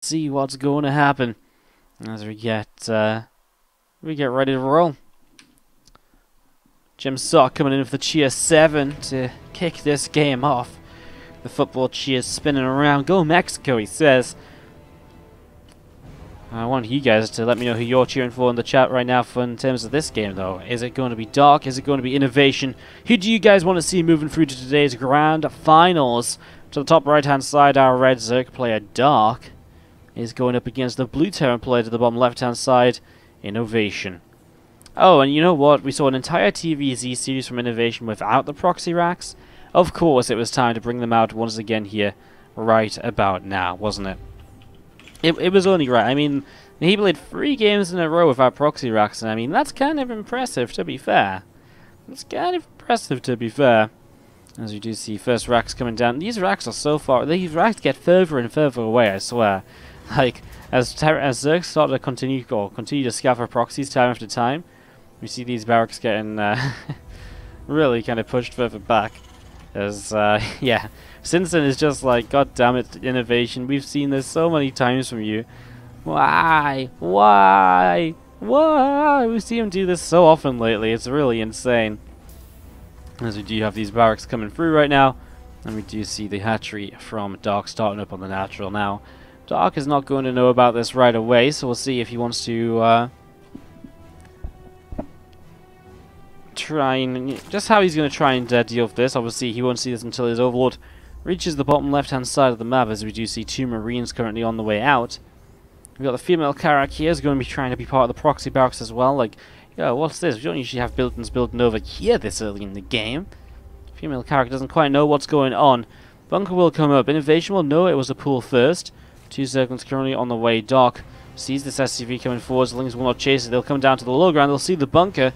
see what's going to happen as we get ready to roll. Jim Sock coming in with the cheer 7 to kick this game off. The football cheers spinning around. Go Mexico, he says. I want you guys to let me know who you're cheering for in the chat right now in terms of this game, though. Is it going to be Dark? Is it going to be INnoVation? Who do you guys want to see moving through to today's grand finals? To the top right-hand side, our red Zerg player, Dark, is going up against the blue Terran player to the bottom left-hand side, INnoVation. Oh, and you know what? We saw an entire TvZ series from INnoVation without the proxy racks. Of course, it was time to bring them out once again here, right about now, wasn't it? It was only right. I mean, he played 3 games in a row without proxy racks, and I mean, that's kind of impressive, to be fair. It's kind of impressive, to be fair. As you do see, first racks coming down. These racks are so far... These racks get further and further away, I swear. Like, as Zerg start to continue to scout for proxies time after time, we see these barracks getting really kind of pushed further back. As, yeah, Simpson is just like, God damn it, INnoVation. We've seen this so many times from you. Why? Why? Why? We see him do this so often lately. It's really insane. As we do have these barracks coming through right now. And we do see the hatchery from Dark starting up on the natural now. Dark is not going to know about this right away, so we'll see if he wants to try and... just how he's going to try and deal with this. Obviously, he won't see this until his Overlord reaches the bottom left-hand side of the map, as we do see 2 Marines currently on the way out. We've got the female Karak here, is going to be trying to be part of the proxy barracks as well. Like, yo, what's this? We don't usually have built-ins building over here this early in the game. Female Karak doesn't quite know what's going on. Bunker will come up. INnoVation will know it was a pool first. 2 Zerglings currently on the way. Dark sees this SCV coming forward. Zerglings will not chase it. They'll come down to the low ground. They'll see the bunker.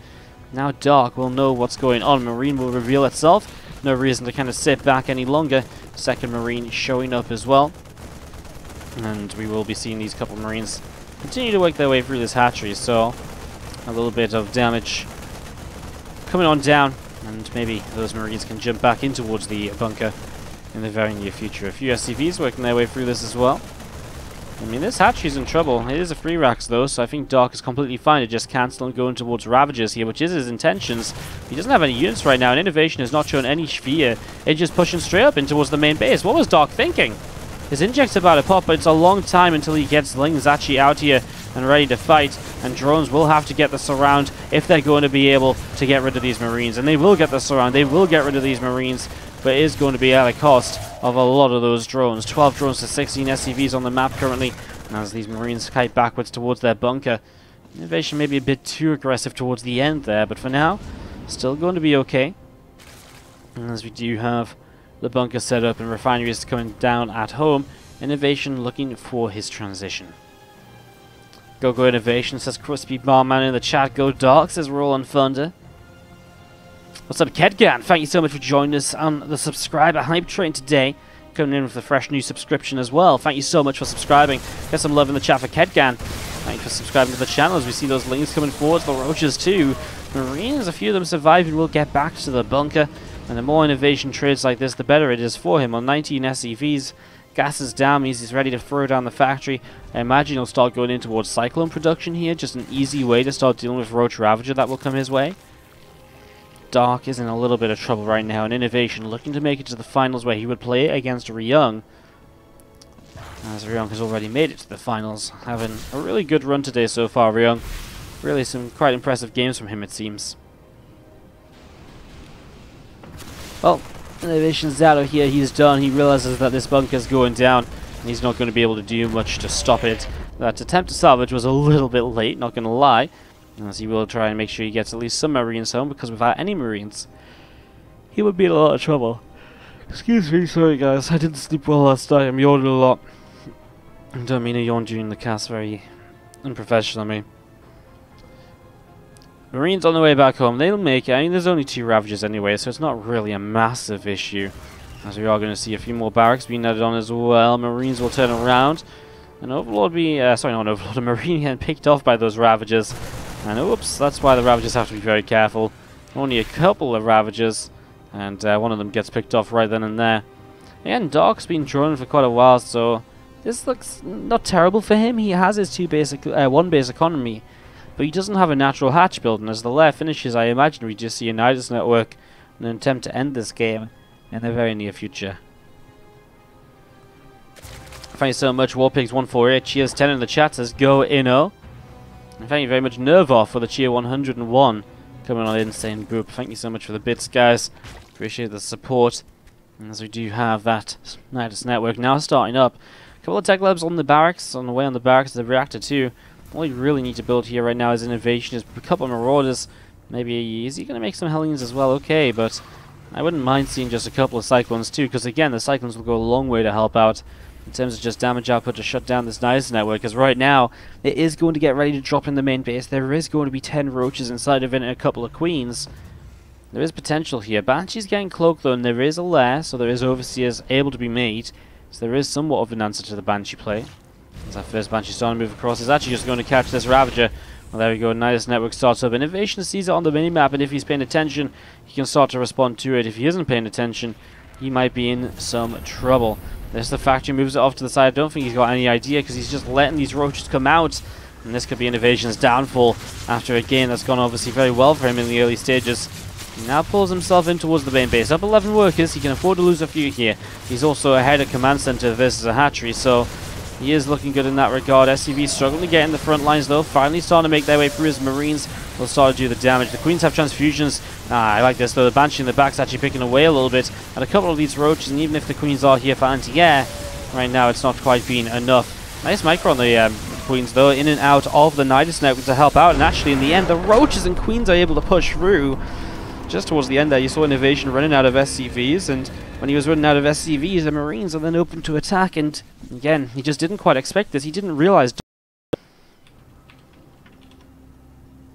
Now Dark will know what's going on. Marine will reveal itself. No reason to kind of sit back any longer. Second Marine showing up as well. And we will be seeing these couple of Marines continue to work their way through this hatchery. So a little bit of damage coming on down. And maybe those Marines can jump back in towards the bunker in the very near future. A few SCVs working their way through this as well. I mean, this hatchery's in trouble. It is a 3 racks though, so I think Dark is completely fine to just cancel and go in towards Ravagers here, which is his intentions. He doesn't have any units right now, and INnoVation has not shown any fear. It's just pushing straight up in towards the main base. What was Dark thinking? His inject's about to pop, but it's a long time until he gets Lings actually out here and ready to fight. And drones will have to get the surround if they're going to be able to get rid of these Marines. And they will get the surround. They will get rid of these Marines. But it is going to be at a cost of a lot of those drones. 12 drones to 16 SCVs on the map currently. And as these Marines kite backwards towards their bunker. INnoVation may be a bit too aggressive towards the end there. But for now, still going to be okay. And as we do have the bunker set up and refineries coming down at home, INnoVation looking for his transition. Go INnoVation, says Crispy Barman in the chat. Go Dark, says Roll on Thunder. What's up, Kedgan? Thank you so much for joining us on the subscriber hype train today. Coming in with a fresh new subscription as well. Thank you so much for subscribing. Get some love in the chat for Kedgan. Thank you for subscribing to the channel as we see those links coming forwards. The Roaches too. Marines, a few of them survive and will get back to the bunker. And the more INnoVation trades like this, the better it is for him. On 19 SCVs, gas is down, means he's ready to throw down the factory. I imagine he'll start going in towards Cyclone production here. Just an easy way to start dealing with Roach Ravager that will come his way. Dark is in a little bit of trouble right now, and INnoVation looking to make it to the finals where he would play against Ryung. As Ryung has already made it to the finals, having a really good run today so far, Ryung. Really some quite impressive games from him, it seems. Well, INnoVation's out of here, he's done. He realizes that this bunker's going down, and he's not going to be able to do much to stop it. That attempt to salvage was a little bit late, not going to lie. As he will try and make sure he gets at least some Marines home, because without any Marines, he would be in a lot of trouble. Excuse me, sorry guys, I didn't sleep well last night, I'm yawning a lot. I don't mean to yawn during the cast, very unprofessional of me. Marines on the way back home, they'll make it. I mean, there's only 2 Ravagers anyway, so it's not really a massive issue. As we are going to see a few more barracks being added on as well. Marines will turn around. And Overlord be, sorry, not Overlord, a Marine getting picked off by those Ravagers. And oops, that's why the Ravagers have to be very careful. Only a couple of Ravagers, and one of them gets picked off right then and there. Again, Dark's been droning for quite a while, so This looks not terrible for him. He has his one base economy, but he doesn't have a natural hatch build, and as the lair finishes, I imagine we just see a Nidus network and an attempt to end this game in the very near future. Thank you so much, Warpigs148. Cheers 10 in the chat says go Inno. And thank you very much, Nervoff, for the cheer 101 coming on Insane Group. Thank you so much for the bits, guys. Appreciate the support. And as we do have that Nidus network now starting up. A couple of tech labs on the barracks, on the way on the barracks, the reactor too. All you really need to build here right now is INnoVation, is a couple of Marauders. Maybe, is he going to make some Hellions as well? Okay, but I wouldn't mind seeing just a couple of Cyclones too, because again, the Cyclones will go a long way to help out in terms of just damage output to shut down this Nidus network, because right now, it is going to get ready to drop in the main base. There is going to be 10 Roaches inside of it and a couple of Queens. There is potential here. Banshee's getting cloaked though, and there is a lair, so there is Overseers able to be made. So there is somewhat of an answer to the Banshee play. As that first Banshee starting to move across, is actually just going to catch this Ravager. Well, there we go, Nidus network starts up. INnoVation sees it on the minimap, and if he's paying attention, he can start to respond to it. If he isn't paying attention, he might be in some trouble. There's the factory, moves it off to the side. I don't think he's got any idea, because he's just letting these Roaches come out. And this could be INnoVation's downfall after a game that's gone obviously very well for him in the early stages. He now pulls himself in towards the main base. Up 11 workers, he can afford to lose a few here. He's also ahead of command center versus a hatchery, so he is looking good in that regard. SCV struggling to get in the front lines though, finally starting to make their way through his Marines. Will start to do the damage. The Queens have transfusions. I like this though, the Banshee in the back's actually picking away a little bit at a couple of these Roaches, and even if the Queens are here for anti-air, right now it's not quite been enough. Nice micro on the Queens though, in and out of the Nidus network to help out, and actually in the end the Roaches and Queens are able to push through. Just towards the end there, you saw INnoVation running out of SCVs, and when he was running out of SCVs, the Marines are then open to attack, and again, he just didn't quite expect this. He didn't realize.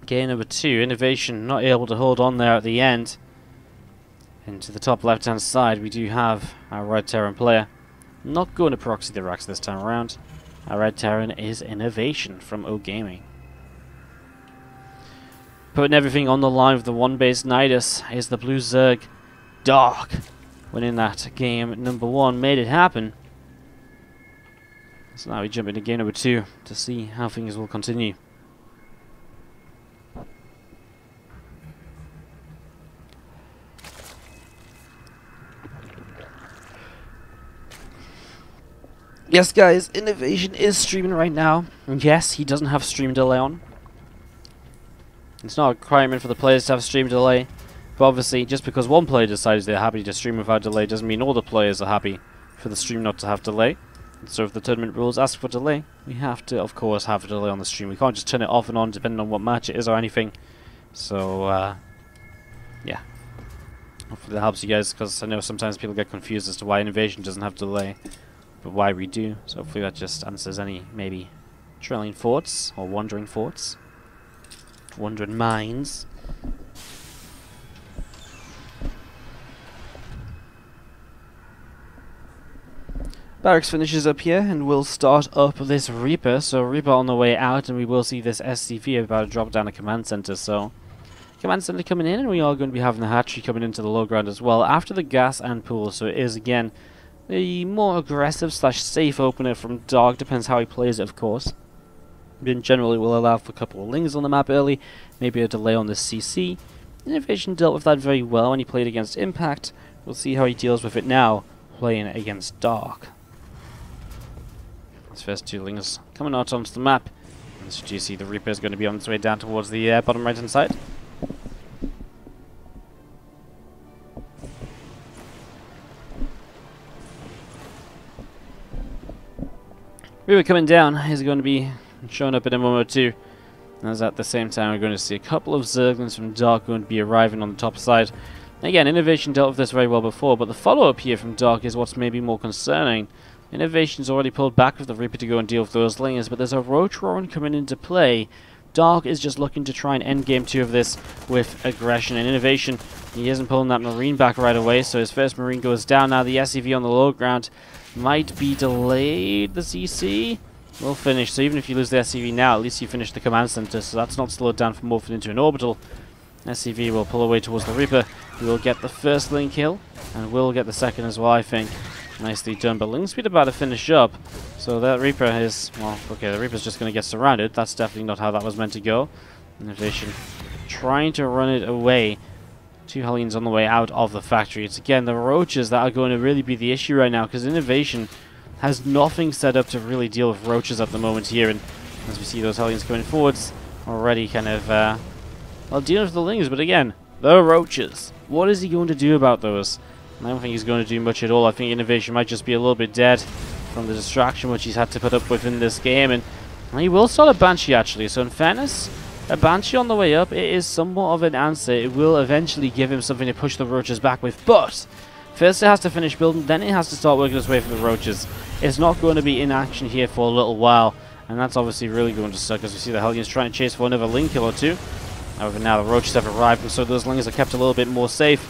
Game number 2, INnoVation not able to hold on there at the end. And to the top left-hand side, we do have our Red Terran player. Not going to proxy the racks this time around. Our Red Terran is INnoVation from O Gaming. Putting everything on the line with the one-base Nidus is the Blue Zerg. Dark, winning that game number 1, made it happen. So now we jump into game number 2 to see how things will continue. Yes guys, INnoVation is streaming right now. And yes, he doesn't have stream delay on. It's not a requirement for the players to have stream delay, but obviously just because one player decides they're happy to stream without delay doesn't mean all the players are happy for the stream not to have delay. And so if the tournament rules ask for delay, we have to of course have a delay on the stream. We can't just turn it off and on depending on what match it is or anything. So yeah, hopefully that helps you guys, because I know sometimes people get confused as to why INnoVation doesn't have delay, but why we do. So hopefully that just answers any maybe trailing thoughts or wandering thoughts. Wandering minds. Barracks finishes up here, and we'll start up this Reaper. So Reaper on the way out, and we will see this SCV about to drop down a command center. So command center coming in, and we are going to be having the hatchery coming into the low ground as well after the gas and pool. So it is again the more aggressive / safe opener from Dog. Depends how he plays it, of course. But in general, it will allow for a couple of lings on the map early, maybe a delay on the CC. INnoVation dealt with that very well when he played against Impact. We'll see how he deals with it now, playing against Dark. These first 2 lings coming out onto the map. As you see, the Reaper is going to be on its way down towards the bottom right-hand side. Reaper coming down is going to be showing up in a moment or two, as at the same time we're going to see a couple of Zerglings from Dark going to be arriving on the top side. Again, INnoVation dealt with this very well before, but the follow-up here from Dark is what's maybe more concerning. INnoVation's already pulled back with the Reaper to go and deal with those lingers, but there's a Roach Roaring coming into play. Dark is just looking to try and end game 2 of this with aggression, and INnoVation, he isn't pulling that Marine back right away, so his first Marine goes down. Now the SCV on the low ground might be delayed. The CC will finish, so even if you lose the SCV now, at least you finish the command center, so that's not slowed down from morphing into an orbital. SCV will pull away towards the Reaper. He will get the first link kill, and will get the second as well, I think. Nicely done, but Ling Speed about to finish up. So that Reaper is, well, okay, the Reaper's just going to get surrounded. That's definitely not how that was meant to go. INnoVation trying to run it away. 2 Hellions on the way out of the factory. It's again the roaches that are going to really be the issue right now, because INnoVation has nothing set up to really deal with roaches at the moment here. And as we see those Hellions coming forwards, already kind of, well, dealing with the Lings, but again, the roaches. What is he going to do about those? I don't think he's going to do much at all. I think INnoVation might just be a little bit dead from the distraction which he's had to put up with in this game. And he will start a Banshee, actually. So in fairness, a Banshee on the way up, it is somewhat of an answer. It will eventually give him something to push the roaches back with. But first it has to finish building, then it has to start working its way for the roaches. It's not going to be in action here for a little while. And that's obviously really going to suck, as we see the Hellions trying to chase for another Ling kill or two. However, now the roaches have arrived, and so those Lings are kept a little bit more safe.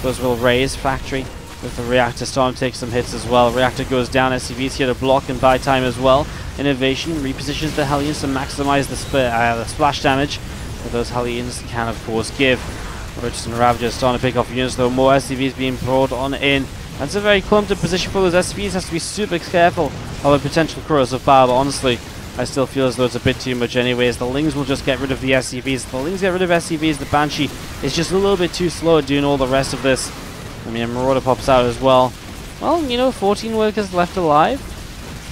Those will raise factory with the reactor starting to take some hits as well. Reactor goes down, SCV's here to block and buy time as well. INnoVation repositions the Hellions to maximize the splash damage that those Hellions can of course give. Roaches and Ravagers starting to pick off units, though more SCVs being brought on in. That's a very clumped position for those SCVs. Has to be super careful of a potential corrosive fire, but honestly, I still feel as though it's a bit too much anyways. The Lings will just get rid of the SCVs. The Lings get rid of SCVs. The Banshee is just a little bit too slow at doing all the rest of this. I mean, Marauder pops out as well. Well, you know, 14 workers left alive.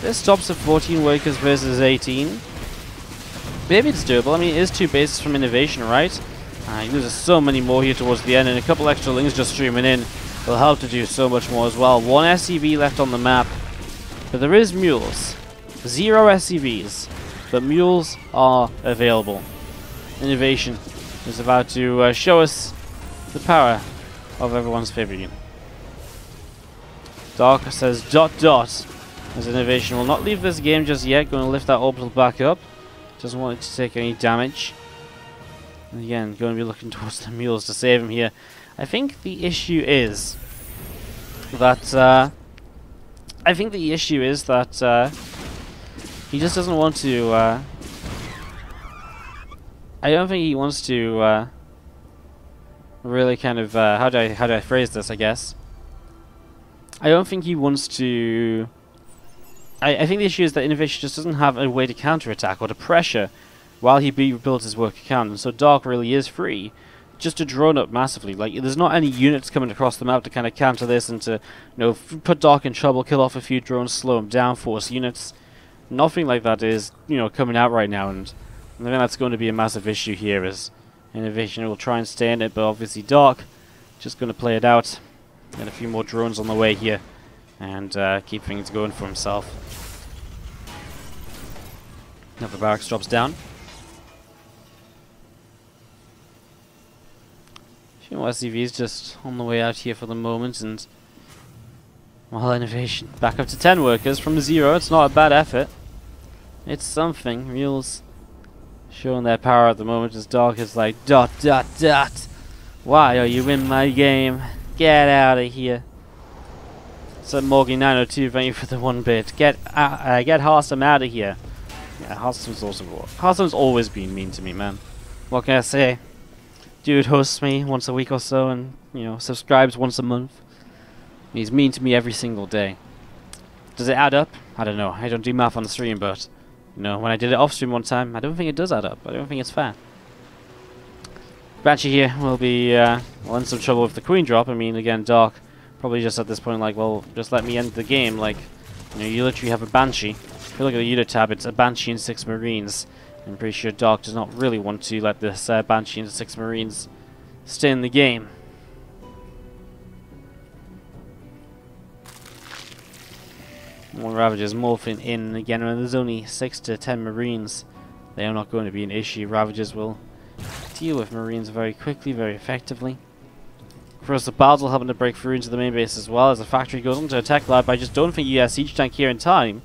This stops at 14 workers versus 18. Maybe it's doable. I mean, it is 2 bases from INnoVation, right? He loses so many more here towards the end, and a couple extra Lings just streaming in will help to do so much more as well. 1 SCV left on the map, but there is mules. 0 SCVs, but mules are available. INnoVation is about to show us the power of everyone's favorite unit. Dark says ... as INnoVation will not leave this game just yet. Going to lift that orbital back up. Doesn't want it to take any damage. And again, going to be looking towards the mules to save him here. I think the issue is that he just doesn't want to. I don't think he wants to really kind of how do I phrase this? I guess I don't think he wants to. I think the issue is that INnoVation just doesn't have a way to counterattack or to pressure while he rebuilds his work account, and so Dark really is free just to drone up massively. Like, there's not any units coming across the map to kind of counter this and to, you know, put Dark in trouble, kill off a few drones, slow him down, force units. Nothing like that is, you know, coming out right now, and I think that's going to be a massive issue here, as INnoVation will try and stay in it, but obviously Dark just going to play it out. Get a few more drones on the way here, and keep things going for himself. Now the barracks drops down. A few more SCVs just on the way out here for the moment, and well, INnoVation back up to 10 workers from 0. It's not a bad effort. It's something. Mules showing their power at the moment as Dark is like ... Why are you in my game? Get out of here. So Morgan902, thank you for the 1 bit. Get Harsum out of here. Yeah, Harsum's always been mean to me, man. What can I say? Dude hosts me once a week or so, and, you know, subscribes once a month. He's mean to me every single day. Does it add up? I don't know. I don't do math on the stream, but, you know, when I did it off stream one time, I don't think it does add up. I don't think it's fair. Banshee here will be well, in some trouble with the Queen drop. I mean, again, Dark probably just at this point like, well, just let me end the game. Like, you know, you literally have a Banshee. If you look at the unit tab, it's a Banshee and 6 Marines. I'm pretty sure Dark does not really want to let this Banshee and 6 Marines stay in the game. More Ravagers morphing in again, and there's only 6 to 10 Marines. They are not going to be an issue. Ravagers will deal with Marines very quickly, very effectively. Cross the Bards will help them to break through into the main base as well as the factory goes on to attack lab. I just don't think you have siege tank here in time.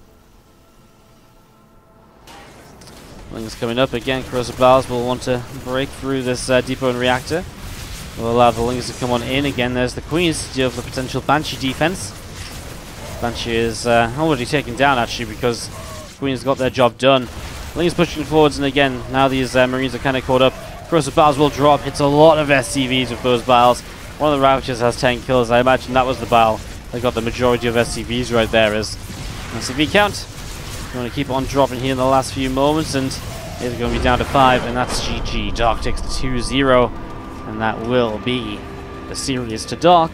Lings coming up again. Corrosive Bards will want to break through this depot and reactor. Will allow the Lings to come on in. Again, there's the Queens to deal with the potential Banshee defense. Banshee is already taken down actually because Queens got their job done. Lings pushing forwards, and again, now these Marines are kind of caught up. Corrosive Bards will drop. Hits a lot of SCVs with those Biles. One of the Ravagers has 10 kills. I imagine that was the Bile They got the majority of SCVs right there as SCV count. Going to keep on dropping here in the last few moments, and it's going to be down to 5, and that's GG. Dark takes the 2-0, and that will be the series to Dark.